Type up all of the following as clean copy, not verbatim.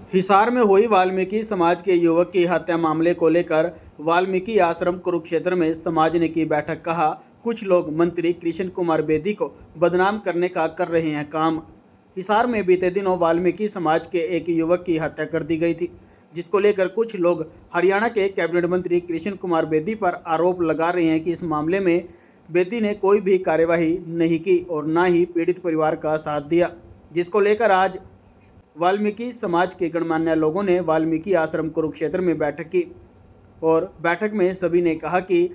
हिसार में हुई वाल्मीकि समाज के युवक की हत्या मामले को लेकर वाल्मीकि आश्रम कुरुक्षेत्र में समाज ने की बैठक। कहा, कुछ लोग मंत्री कृष्ण कुमार बेदी को बदनाम करने का कर रहे हैं काम। हिसार में बीते दिनों वाल्मीकि समाज के एक युवक की हत्या कर दी गई थी, जिसको लेकर कुछ लोग हरियाणा के कैबिनेट मंत्री कृष्ण कुमार बेदी पर आरोप लगा रहे हैं कि इस मामले में बेदी ने कोई भी कार्यवाही नहीं की और न ही पीड़ित परिवार का साथ दिया, जिसको लेकर आज वाल्मीकि समाज के गणमान्य लोगों ने वाल्मीकि आश्रम कुरुक्षेत्र में बैठक की और बैठक में सभी ने कहा कि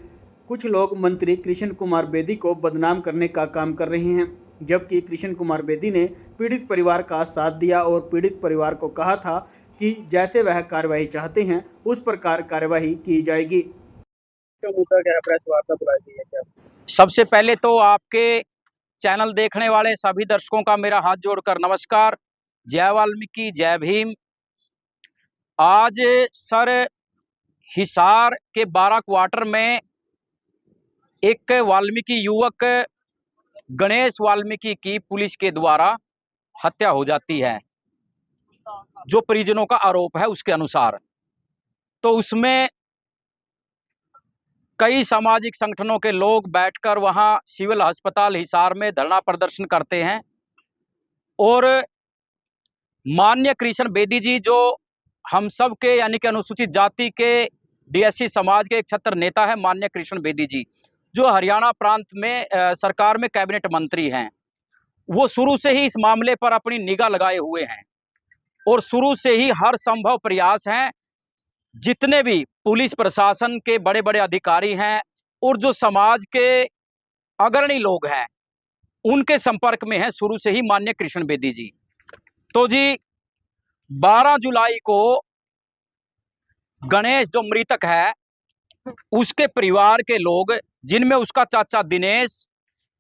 कुछ लोग मंत्री कृष्ण कुमार बेदी को बदनाम करने का काम कर रहे हैं, जबकि कृष्ण कुमार बेदी ने पीड़ित परिवार का साथ दिया और पीड़ित परिवार को कहा था कि जैसे वह कार्रवाई चाहते हैं उस प्रकार कार्रवाई की जाएगी। सबसे पहले तो आपके चैनल देखने वाले सभी दर्शकों का मेरा हाथ जोड़कर नमस्कार। जय वाल्मीकि, जय भीम। आज सर हिसार के 12 क्वार्टर में एक वाल्मीकि युवक गणेश वाल्मीकि की पुलिस के द्वारा हत्या हो जाती है, जो परिजनों का आरोप है उसके अनुसार। तो उसमें कई सामाजिक संगठनों के लोग बैठकर वहां सिविल अस्पताल हिसार में धरना प्रदर्शन करते हैं और माननीय कृष्ण बेदी जी, जो हम सब के यानी कि अनुसूचित जाति के डीएससी समाज के एक छत्र नेता है, माननीय कृष्ण बेदी जी, जो हरियाणा प्रांत में सरकार में कैबिनेट मंत्री हैं, वो शुरू से ही इस मामले पर अपनी निगाह लगाए हुए हैं और शुरू से ही हर संभव प्रयास हैं। जितने भी पुलिस प्रशासन के बड़े बड़े अधिकारी हैं और जो समाज के अग्रणी लोग हैं, उनके संपर्क में है शुरू से ही माननीय कृष्ण बेदी जी। तो जी 12 जुलाई को गणेश जो मृतक है, उसके परिवार के लोग, जिनमें उसका चाचा दिनेश,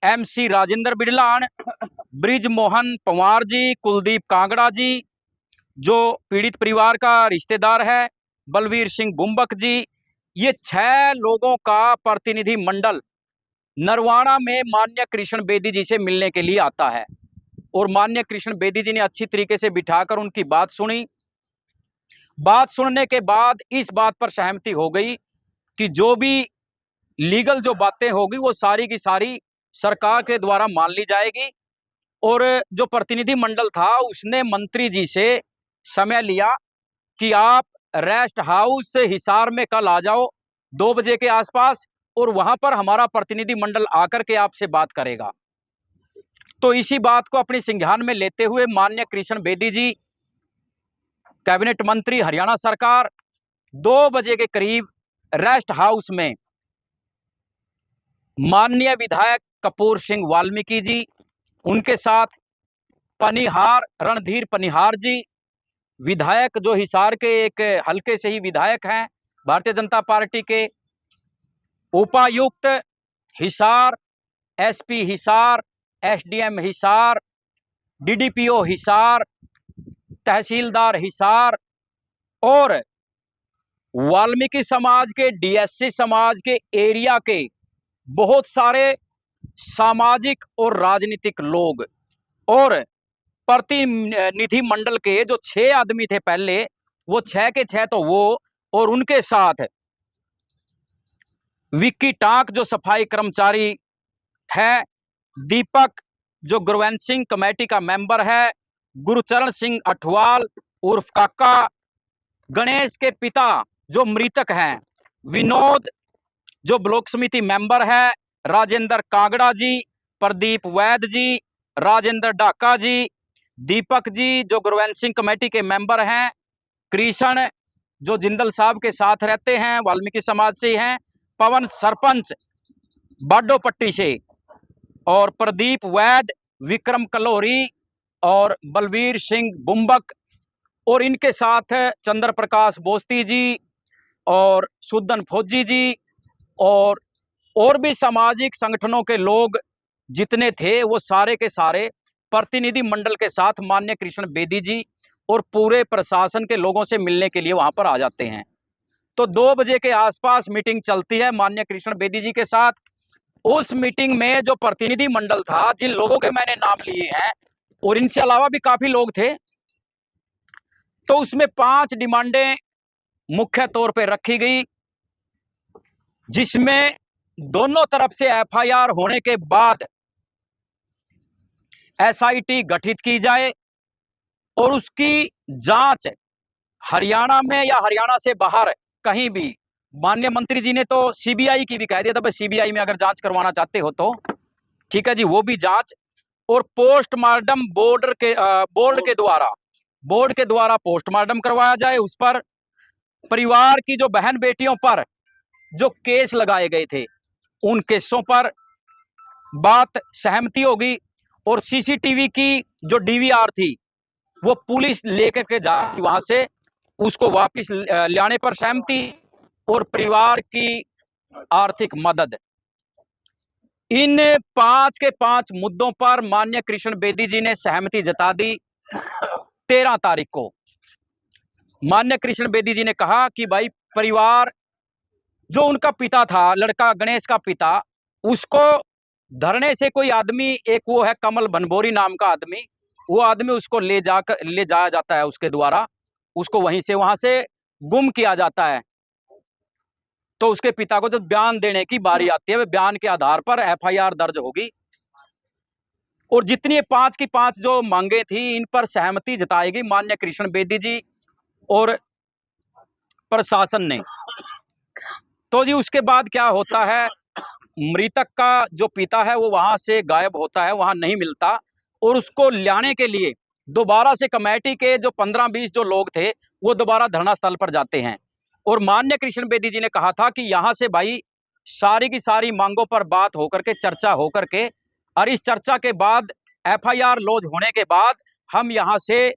एमसी राजेंद्र बिडलान, ब्रिज मोहन पंवार जी, कुलदीप कांगड़ा जी, जो पीड़ित परिवार का रिश्तेदार है, बलवीर सिंह बुम्बक जी, ये 6 लोगों का प्रतिनिधि मंडल नरवाना में माननीय कृष्ण बेदी जी से मिलने के लिए आता है और माननीय कृष्ण बेदी जी ने अच्छी तरीके से बिठाकर उनकी बात सुनी। बात सुनने के बाद इस बात पर सहमति हो गई कि जो भी लीगल जो बातें होगी वो सारी की सारी सरकार के द्वारा मान ली जाएगी। और जो प्रतिनिधि मंडल था उसने मंत्री जी से समय लिया कि आप रेस्ट हाउस हिसार में कल आ जाओ 2 बजे के आसपास और वहां पर हमारा प्रतिनिधि मंडल आकर के आपसे बात करेगा। तो इसी बात को अपनी संज्ञान में लेते हुए माननीय कृष्ण बेदी जी, कैबिनेट मंत्री हरियाणा सरकार, 2 बजे के करीब रेस्ट हाउस में माननीय विधायक कपूर सिंह वाल्मीकि जी, उनके साथ पनिहार रणधीर पनिहार जी, विधायक जो हिसार के एक हल्के से ही विधायक हैं भारतीय जनता पार्टी के, उपायुक्त Hisar, SP Hisar, SDM Hisar, DDPO Hisar, तहसीलदार हिसार और वाल्मीकि समाज के, डीएससी समाज के एरिया के बहुत सारे सामाजिक और राजनीतिक लोग और प्रतिनिधि मंडल के जो 6 आदमी थे पहले, वो 6 के 6 तो वो और उनके साथ विक्की टाक जो सफाई कर्मचारी है, दीपक जो गुरवंत सिंह कमेटी का मेंबर है, गुरुचरण सिंह अठवाल उर्फ काका, गणेश के पिता जो मृतक हैं, विनोद जो ब्लॉक समिति मेंबर है, राजेंद्र कांगड़ा जी, प्रदीप वैद जी, राजेंद्र डाका जी, दीपक जी जो गुरवंत सिंह कमेटी के मेंबर हैं, कृष्ण जो जिंदल साहब के साथ रहते हैं, वाल्मीकि समाज से हैं, पवन सरपंच बाडो पट्टी से, और प्रदीप वैद, विक्रम कलोरी और बलवीर सिंह बुम्बक, और इनके साथ चंद्र प्रकाश बोस्ती जी और सुदन फौजी जी और भी सामाजिक संगठनों के लोग जितने थे वो सारे के सारे प्रतिनिधि मंडल के साथ माननीय कृष्ण बेदी जी और पूरे प्रशासन के लोगों से मिलने के लिए वहां पर आ जाते हैं। तो 2 बजे के आसपास मीटिंग चलती है माननीय कृष्ण बेदी जी के साथ। उस मीटिंग में जो प्रतिनिधि मंडल था, जिन लोगों के मैंने नाम लिए हैं, और इनसे अलावा भी काफी लोग थे। तो उसमें 5 डिमांडें मुख्य तौर पे रखी गई, जिसमें दोनों तरफ से एफआईआर होने के बाद एसआईटी गठित की जाए और उसकी जांच हरियाणा में या हरियाणा से बाहर कहीं भी, माननीय मंत्री जी ने तो सीबीआई की भी कह दिया था, भाई सीबीआई में अगर जांच करवाना चाहते हो तो ठीक है जी, वो भी जांच। और पोस्टमार्टम बोर्ड के द्वारा पोस्टमार्टम करवाया जाए। उस पर परिवार की जो बहन बेटियों पर जो केस लगाए गए थे उन केसों पर बात सहमति होगी। और सीसीटीवी की जो डीवीआर थी वो पुलिस लेकर के जा वहां से उसको वापस लाने पर सहमति। और परिवार की आर्थिक मदद। इन 5 के 5 मुद्दों पर माननीय कृष्ण बेदी जी ने सहमति जता दी। 13 तारीख को माननीय कृष्ण बेदी जी ने कहा कि भाई परिवार, जो उनका पिता था, लड़का गणेश का पिता, उसको धरने से कोई आदमी, एक वो है कमल बनबोरी नाम का आदमी, वो आदमी उसको ले जाया जाता है, उसके द्वारा उसको वहां से गुम किया जाता है। तो उसके पिता को जब बयान देने की बारी आती है, वे बयान के आधार पर एफआईआर दर्ज होगी। और जितनी 5 की 5 जो मांगे थी इन पर सहमति जताएगी माननीय कृष्ण बेदी जी और प्रशासन ने। तो जी उसके बाद क्या होता है, मृतक का जो पिता है वो वहां से गायब होता है, वहां नहीं मिलता। और उसको लाने के लिए दोबारा से कमेटी के जो 15-20 जो लोग थे वो दोबारा धरना स्थल पर जाते हैं। और माननीय कृष्ण बेदी जी ने कहा था कि यहां से भाई सारी की सारी मांगों पर बात होकर के, चर्चा होकर के, और इस चर्चा के बाद एफआईआर लॉन्च होने के बाद हम यहां से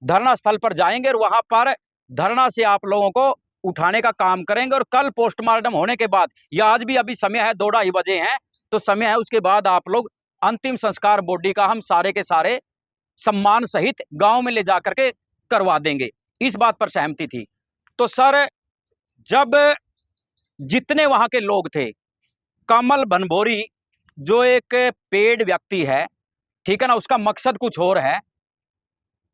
धरना स्थल पर जाएंगे और वहां पर धरना से आप लोगों को उठाने का काम करेंगे। और कल पोस्टमार्टम होने के बाद, या आज भी अभी समय है 2-2:30 बजे हैं, तो समय है, उसके बाद आप लोग अंतिम संस्कार बॉडी का हम सारे के सारे सम्मान सहित गांव में ले जाकर के करवा देंगे। इस बात पर सहमति थी। तो सर, जब जितने वहां के लोग थे, कमल बनबोरी जो एक पेड व्यक्ति है, ठीक है ना, उसका मकसद कुछ और है,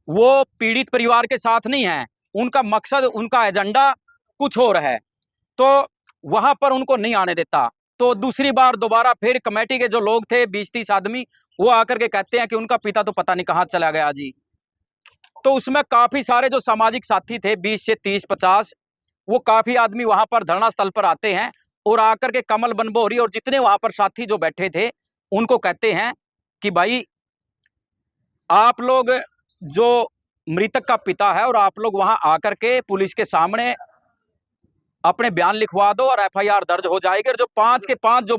वो पीड़ित परिवार के साथ नहीं है, उनका मकसद, उनका एजेंडा कुछ और है, तो वहां पर उनको नहीं आने देता। तो दूसरी बार दोबारा फिर कमेटी के जो लोग थे 20-30 आदमी, वो आकर के कहते हैं कि उनका पिता तो पता नहीं कहां चला गया जी। तो उसमें काफी सारे जो सामाजिक साथी थे, 20 से 30-50, वो काफी आदमी वहां पर धरना स्थल पर आते हैं और आकर के कमल बनबोरी और जितने वहां पर साथी जो बैठे थे उनको कहते हैं कि भाई आप लोग, जो मृतक का पिता है, और आप लोग वहां आकर के पुलिस के सामने अपने बयान लिखवा दो और एफआईआर दर्ज हो जाएगी। और जो 5 के 5 जो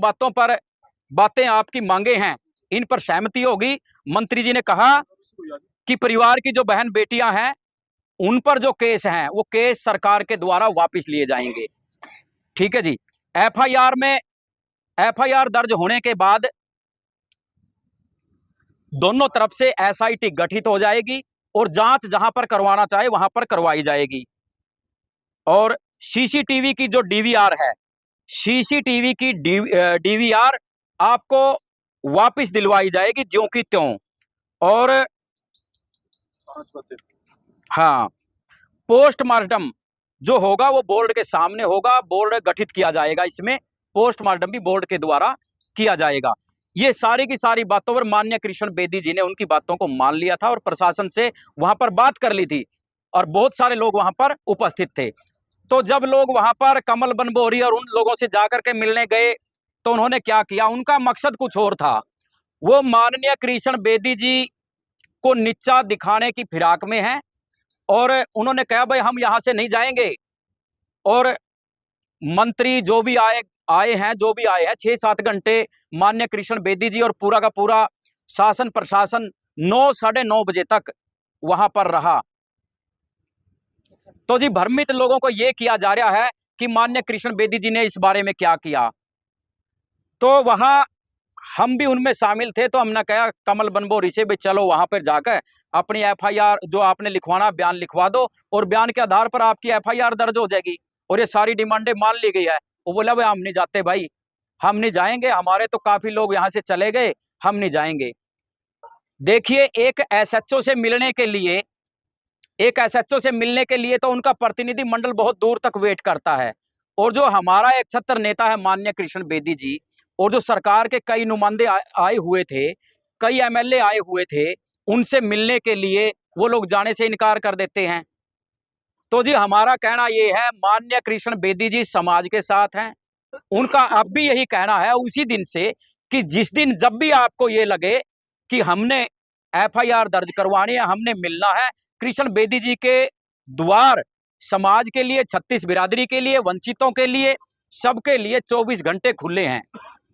बातें आपकी मांगे हैं, इन पर सहमति होगी। मंत्री जी ने कहा कि परिवार की जो बहन बेटियां हैं उन पर जो केस हैं वो केस सरकार के द्वारा वापस लिए जाएंगे। ठीक है जी। एफआईआर दर्ज होने के बाद दोनों तरफ से एसआईटी गठित हो जाएगी और जांच जहां पर करवाना चाहे वहां पर करवाई जाएगी। और सीसीटीवी की जो डीवीआर है, सीसीटीवी की डीवीआर आपको वापस दिलवाई जाएगी ज्यों की त्यों। और हाँ, पोस्टमार्टम जो होगा वो बोर्ड के सामने होगा, बोर्ड गठित किया जाएगा, इसमें पोस्टमार्टम भी बोर्ड के द्वारा किया जाएगा। ये सारी की सारी बातों पर माननीय कृष्ण बेदी जी ने उनकी बातों को मान लिया था और प्रशासन से वहां पर बात कर ली थी और बहुत सारे लोग वहां पर उपस्थित थे। तो जब लोग वहां पर कमल बनबोरी और उन लोगों से जाकर के मिलने गए तो उन्होंने क्या किया, उनका मकसद कुछ और था। वो माननीय कृष्ण बेदी जी को नीचा दिखाने की फिराक में है और उन्होंने कहा भाई हम यहां से नहीं जाएंगे। और मंत्री जो भी आए हैं 6-7 घंटे माननीय कृष्ण बेदी जी और पूरा का पूरा शासन प्रशासन 9-9:30 बजे तक वहां पर रहा। तो जी भ्रमित लोगों को यह किया जा रहा है कि माननीय कृष्ण बेदी जी ने इस बारे में क्या किया। तो वहां हम भी उनमें शामिल थे, तो हमने कहा कमल बनबोरी से भाई चलो वहां पर जाकर अपनी एफआईआर जो आपने लिखवाना बयान लिखवा दो और बयान के आधार पर आपकी एफआईआर दर्ज हो जाएगी और ये सारी डिमांडें मान ली गई है। वो बोला भाई हम नहीं जाते, भाई हम नहीं जाएंगे, हमारे तो काफी लोग यहाँ से चले गए, हम नहीं जाएंगे। देखिए, एक एसएचओ से मिलने के लिए तो उनका प्रतिनिधि मंडल बहुत दूर तक वेट करता है। और जो हमारा एक छत्र नेता है माननीय कृष्ण बेदी जी, और जो सरकार के कई नुमाइंदे आए हुए थे, कई एमएलए आए हुए थे, उनसे मिलने के लिए वो लोग जाने से इनकार कर देते हैं। तो जी हमारा कहना ये है, माननीय कृष्ण बेदी जी समाज के साथ हैं। उनका अब भी यही कहना है उसी दिन से, कि जिस दिन जब भी आपको ये लगे कि हमने एफआईआर दर्ज करवानी है, हमने मिलना है, कृष्ण बेदी जी के द्वार समाज के लिए, छत्तीस बिरादरी के लिए, वंचितों के लिए, सबके लिए 24 घंटे खुले हैं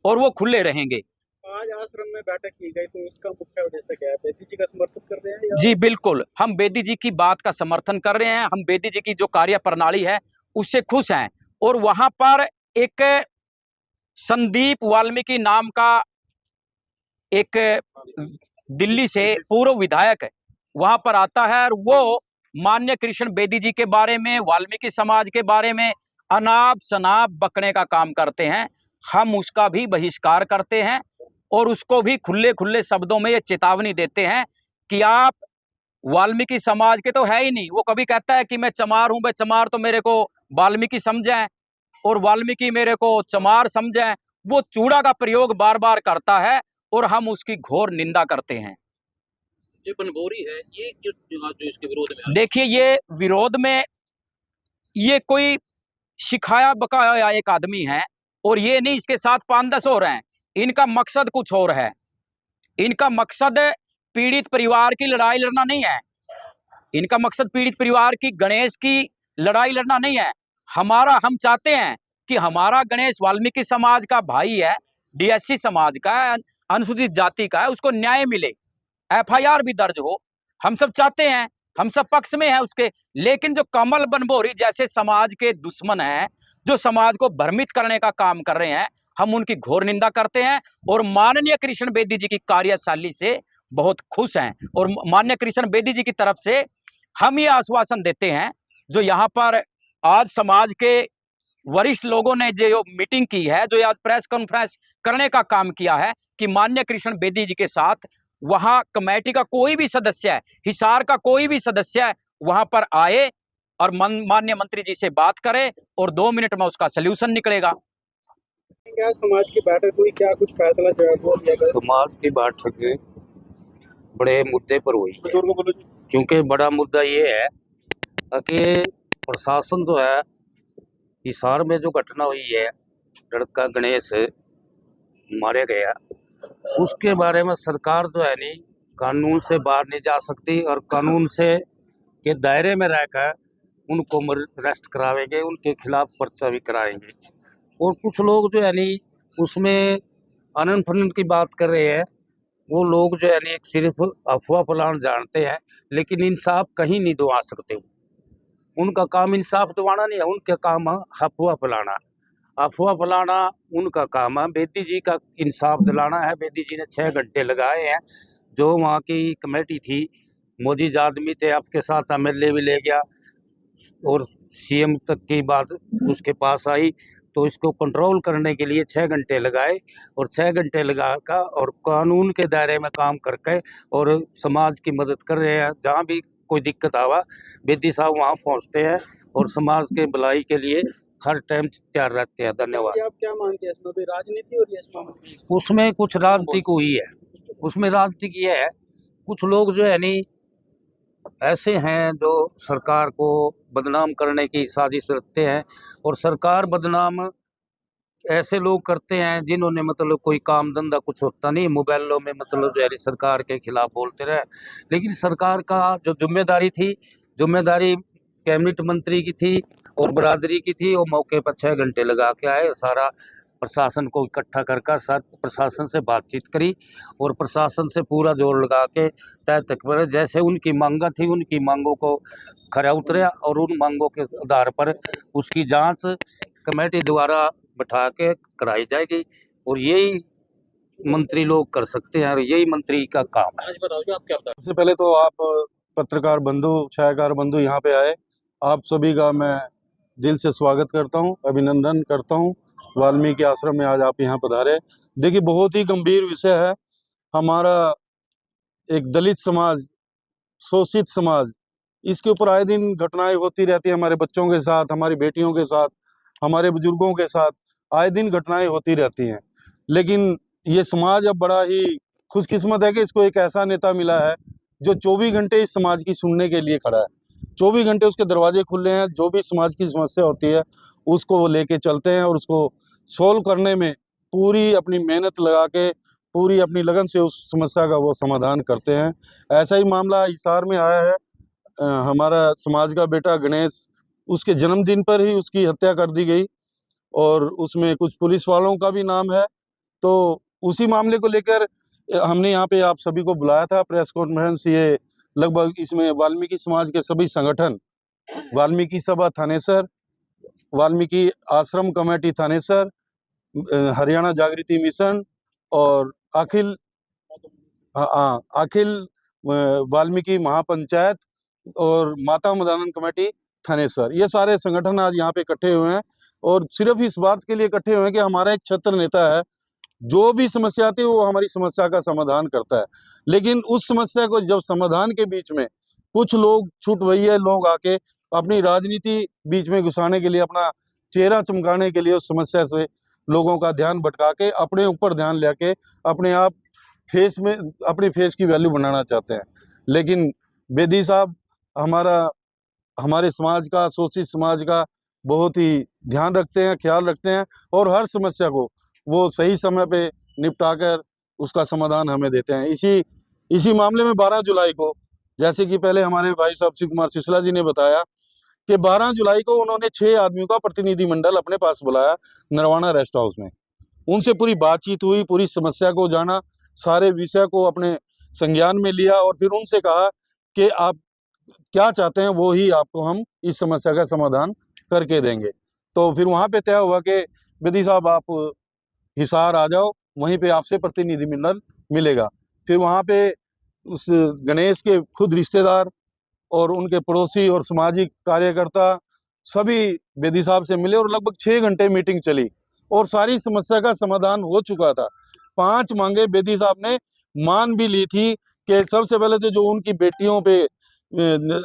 और वो खुले रहेंगे। आज आश्रम में बैठक की गई, तो उसका मुख्य उद्देश्य क्या है? बेदी जी का समर्थन कर रहे हैं या? जी बिल्कुल, हम बेदी जी की बात का समर्थन कर रहे हैं। हम बेदी जी की जो कार्य प्रणाली है उससे खुश हैं। और वहां पर एक संदीप वाल्मीकि नाम का एक दिल्ली से पूर्व विधायक वहां पर आता है, और वो माननीय कृष्ण बेदी जी के बारे में, वाल्मीकि समाज के बारे में अनाप शनाप बकने का काम करते हैं। हम उसका भी बहिष्कार करते हैं और उसको भी खुले खुले शब्दों में ये चेतावनी देते हैं कि आप वाल्मीकि समाज के तो है ही नहीं। वो कभी कहता है कि मैं चमार हूं, मैं चमार, तो मेरे को वाल्मीकि समझें और वाल्मीकि मेरे को चमार समझें। वो चूड़ा का प्रयोग बार बार करता है और हम उसकी घोर निंदा करते हैं। ये बनभोरी है, ये जो आज जो इसके विरोध में आ रहा देखिए, ये विरोध में ये कोई सिखाया बकाया एक आदमी है, और ये नहीं, इसके साथ 5-10 और हैं। इनका मकसद कुछ और है। इनका मकसद पीड़ित परिवार की लड़ाई लड़ना नहीं है। इनका मकसद पीड़ित परिवार की, गणेश की लड़ाई लड़ना नहीं है। हम चाहते हैं कि हमारा गणेश वाल्मीकि समाज का भाई है, डीएससी समाज का है, अनुसूचित जाति का है, उसको न्याय मिले, एफआईआर भी दर्ज हो। हम सब चाहते हैं, हम सब पक्ष में हैं उसके। लेकिन जो कमल बनभोरी जैसे समाज के दुश्मन हैं, जो समाज को भ्रमित करने का काम कर रहे हैं, हम उनकी घोर निंदा करते हैं और माननीय कृष्ण बेदी जी की कार्यशैली से बहुत खुश हैं। और माननीय कृष्ण बेदी जी की तरफ से हम ये आश्वासन देते हैं, जो यहाँ पर आज समाज के वरिष्ठ लोगों ने जो मीटिंग की है, जो आज प्रेस कॉन्फ्रेंस करने का काम किया है, कि माननीय कृष्ण बेदी जी के साथ वहां कमेटी का कोई भी सदस्य है, हिसार का कोई भी सदस्य है, वहां पर आए और माननीय मंत्री जी से बात करे और 2 मिनट में उसका सल्यूशन निकलेगा। क्या समाज की बैठक हुई, क्या कुछ फैसला जो है वो लिया गया? समाज की बैठक बड़े मुद्दे पर हुई है, क्योंकि बड़ा मुद्दा ये है कि प्रशासन जो है, हिसार में जो घटना हुई है, लड़का गणेश मारे गया, उसके बारे में सरकार जो है नहीं, कानून से बाहर नहीं जा सकती और कानून से के दायरे में रहकर उनको अरेस्ट करावेंगे, उनके खिलाफ पर्चा भी कराएंगे। और कुछ लोग जो है नहीं उसमें आनंद फानंद की बात कर रहे हैं, वो लोग जो है नहीं सिर्फ अफवाह फैलाना जानते हैं, लेकिन इंसाफ कहीं नहीं दिवा सकते। उनका काम इंसाफ दिवाना नहीं है, उनका काम है अफवाह फैलाना। अफवाह फैलाना उनका काम है। बेदी जी का इंसाफ दिलाना है। बेदी जी ने 6 घंटे लगाए हैं। जो वहाँ की कमेटी थी, मोजीज आदमी थे, आपके साथ एमएलए भी ले गया और सीएम तक की बात उसके पास आई, तो इसको कंट्रोल करने के लिए 6 घंटे लगाए और 6 घंटे लगाकर और कानून के दायरे में काम करके और समाज की मदद कर रहे हैं। जहाँ भी कोई दिक्कत आवा, बेदी साहब वहाँ पहुँचते हैं और समाज के भलाई के लिए हर टाइम तैयार रहते हैं। धन्यवाद। आप क्या मानते हैं, इसमें भी राजनीति और इस मामले में? उसमें कुछ राजनीतिक हुई है, उसमें राजनीतिक ये है, कुछ लोग जो है नहीं ऐसे हैं जो सरकार को बदनाम करने की साजिश रखते हैं, और सरकार बदनाम ऐसे लोग करते हैं जिन्होंने मतलब कोई काम धंधा कुछ होता नहीं, मोबाइलों में मतलब जो है सरकार के खिलाफ बोलते रहे। लेकिन सरकार का जो जिम्मेदारी कैबिनेट मंत्री की थी और बरादरी की थी, वो मौके पर 6 घंटे लगा के आए, सारा प्रशासन को इकट्ठा कर सर प्रशासन से बातचीत करी और प्रशासन से पूरा जोर लगा के तय तक पर जैसे उनकी मांगा थी, उनकी मांगों को खरा उतरा और उन मांगों के आधार पर उसकी जांच कमेटी द्वारा बैठा के कराई जाएगी। और यही मंत्री लोग कर सकते हैं और यही मंत्री का काम है। आज बताओ आप क्या बता। सबसे पहले तो आप पत्रकार बंधु, छायाकार बंधु यहाँ पे आए, आप सभी का मैं दिल से स्वागत करता हूँ, अभिनंदन करता हूँ। वाल्मीकि आश्रम में आज आप यहाँ पधारे। देखिए, बहुत ही गंभीर विषय है। हमारा एक दलित समाज, शोषित समाज, इसके ऊपर आए दिन घटनाएं होती रहती है। हमारे बच्चों के साथ, हमारी बेटियों के साथ, हमारे बुजुर्गों के साथ आए दिन घटनाएं होती रहती हैं। लेकिन ये समाज अब बड़ा ही खुशकिस्मत है कि इसको एक ऐसा नेता मिला है जो 24 घंटे इस समाज की सुनने के लिए खड़ा है। 24 घंटे उसके दरवाजे खुले हैं। जो भी समाज की समस्या होती है उसको वो लेके चलते हैं और उसको सोल्व करने में पूरी अपनी मेहनत लगा के, पूरी अपनी लगन से उस समस्या का वो समाधान करते हैं। ऐसा ही मामला हिसार में आया है। हमारा समाज का बेटा गणेश, उसके जन्मदिन पर ही उसकी हत्या कर दी गई और उसमें कुछ पुलिस वालों का भी नाम है। तो उसी मामले को लेकर हमने यहाँ पे आप सभी को बुलाया था प्रेस कॉन्फ्रेंस। ये लगभग इसमें वाल्मीकि समाज के सभी संगठन, वाल्मीकि सभा थानेसर, वाल्मीकि आश्रम कमेटी थानेसर, हरियाणा जागृति मिशन और अखिल वाल्मीकि महापंचायत और माता मदानंद कमेटी थानेसर, ये सारे संगठन आज यहाँ पे इकट्ठे हुए हैं और सिर्फ इस बात के लिए इकट्ठे हुए हैं कि हमारा एक छत्र नेता है, जो भी समस्या आती है वो हमारी समस्या का समाधान करता है। लेकिन उस समस्या को जब समाधान के बीच में कुछ लोग छूटवैये लोग आके अपनी राजनीति बीच में घुसाने के लिए, अपना चेहरा चमकाने के लिए उस समस्या से लोगों का ध्यान भटका के अपने ऊपर ध्यान लेके अपने आप फेस में, अपने फेस की वैल्यू बनाना चाहते हैं। लेकिन बेदी साहब हमारे समाज का, शोषित समाज का बहुत ही ध्यान रखते हैं, ख्याल रखते हैं और हर समस्या को वो सही समय पे निपटा कर उसका समाधान हमें देते हैं। इसी मामले में 12 जुलाई को, जैसे कि पहले हमारे भाई साहब शिव कुमार सिसला जी ने बताया कि 12 जुलाई को उन्होंने 6 आदमियों का प्रतिनिधिमंडल अपने पास बुलाया नरवाना रेस्ट हाउस में। उनसे पूरी बातचीत हुई, पूरी समस्या को जाना, सारे विषय को अपने संज्ञान में लिया और फिर उनसे कहा कि आप क्या चाहते हैं वो ही आपको हम इस समस्या का समाधान करके देंगे। तो फिर वहां पे तय हुआ कि बेदी साहब आप हिसार आ जाओ, वहीं पे आपसे प्रतिनिधिमंडल मिलेगा। फिर वहां पे उस गणेश के खुद रिश्तेदार और उनके पड़ोसी और सामाजिक कार्यकर्ता सभी बेदी साहब से मिले और लगभग 6 घंटे मीटिंग चली और सारी समस्या का समाधान हो चुका था। 5 मांगे बेदी साहब ने मान भी ली थी कि सबसे पहले तो जो उनकी बेटियों पे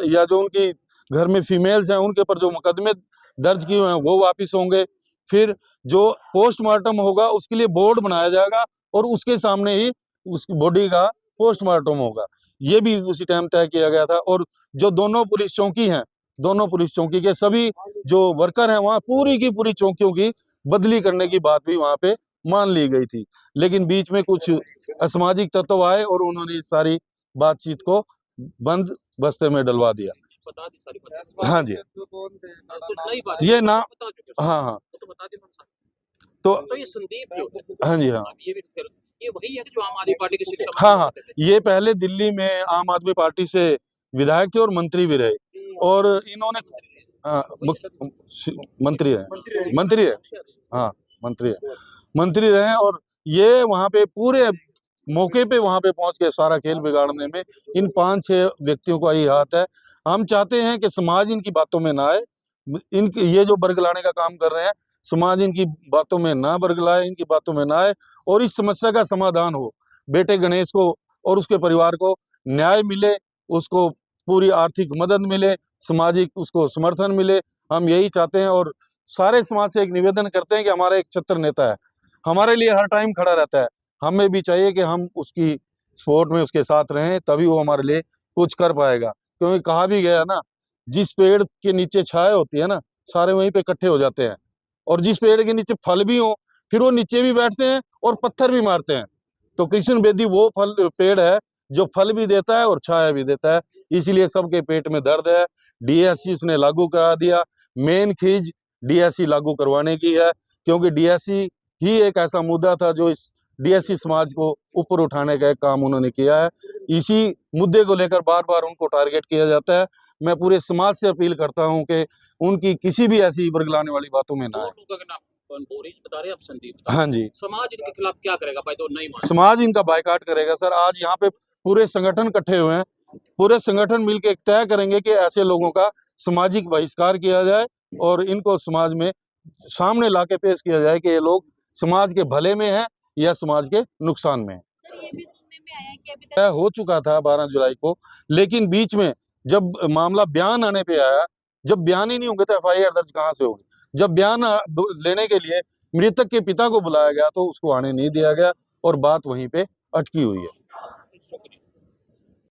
या जो उनकी घर में फीमेल्स हैं उनके ऊपर जो मुकदमे दर्ज किए हुए हैं वो वापिस होंगे। फिर जो पोस्टमार्टम होगा उसके लिए बोर्ड बनाया जाएगा और उसके सामने ही उस बॉडी का पोस्टमार्टम होगा। ये भी उसी टाइम तय किया गया था। और जो दोनों पुलिस चौकी हैं, दोनों पुलिस चौकी के सभी जो वर्कर हैं वहाँ पूरी की पूरी चौकियों की बदली करने की बात भी वहाँ पे मान ली गई थी। लेकिन बीच में कुछ असामाजिक तत्व आए और उन्होंने सारी बातचीत को बंद बस्ते में डलवा दिया। हाँ जी, ये ना, हाँ तो ये संदीप जो हाँ जी, हाँ ये वही है जो आम आदमी पार्टी के शिक्षा हाँ, ये पहले दिल्ली में आम आदमी पार्टी से विधायक थे और मंत्री भी रहे और इन्होंने मंत्री है, हाँ मंत्री रहे और ये वहाँ पे पूरे मौके पे वहाँ पे पहुँच के सारा खेल बिगाड़ने में इन 5-6 व्यक्तियों का ही हाथ है। हम चाहते हैं कि समाज इनकी बातों में ना आए, इनके ये जो बरगलाने का काम कर रहे हैं, समाज इनकी बातों में ना बरगलाए, इनकी बातों में ना आए और इस समस्या का समाधान हो। बेटे गणेश को और उसके परिवार को न्याय मिले, उसको पूरी आर्थिक मदद मिले, सामाजिक उसको समर्थन मिले, हम यही चाहते हैं। और सारे समाज से एक निवेदन करते हैं कि हमारा एक छत्र नेता है, हमारे लिए हर टाइम खड़ा रहता है, हमें भी चाहिए कि हम उसकी सपोर्ट में उसके साथ रहें, तभी वो हमारे लिए कुछ कर पाएगा। क्योंकि कहा भी गया ना, जिस पेड़ के नीचे छाया होती है ना, सारे वहीं पे इकट्ठे हो जाते हैं और जिस पेड़ के नीचे फल भी हो फिर वो नीचे भी बैठते हैं और पत्थर भी मारते हैं। तो कृष्ण बेदी वो पेड़ है जो फल भी देता है और छाया भी देता है। इसीलिए सबके पेट में दर्द है। डीएससी उसने लागू करा दिया। मेन खींच डीएससी लागू करवाने की है, क्योंकि डीएससी ही एक ऐसा मुद्दा था जो इस डीएससी समाज को ऊपर उठाने का एक काम उन्होंने किया है। इसी मुद्दे को लेकर बार बार उनको टारगेट किया जाता है। मैं पूरे समाज से अपील करता हूं कि उनकी किसी भी ऐसी बरगलाने वाली बातों में ना आए। बता रहे आप संदीप, हाँ जी, समाज इनके खिलाफ क्या करेगा भाई? तो नहीं समाज इनका बायकाट करेगा सर। आज यहाँ पे पूरे संगठन इकट्ठे हुए हैं, पूरे संगठन मिलकर तय करेंगे कि ऐसे लोगों का सामाजिक बहिष्कार किया जाए और इनको समाज में सामने लाके पेश किया जाए कि ये लोग समाज के भले में हैं या समाज के नुकसान में है। सर, ये भी सुनने में आए हैं कि अभी तक हो चुका था 12 जुलाई को, लेकिन बीच में जब मामला बयान आने पे आया, जब बयान ही नहीं होंगे तो एफआईआर दर्ज कहाँ से होगी। जब बयान लेने के लिए मृतक के पिता को बुलाया गया तो उसको आने नहीं दिया गया और बात वहीं पे अटकी हुई है।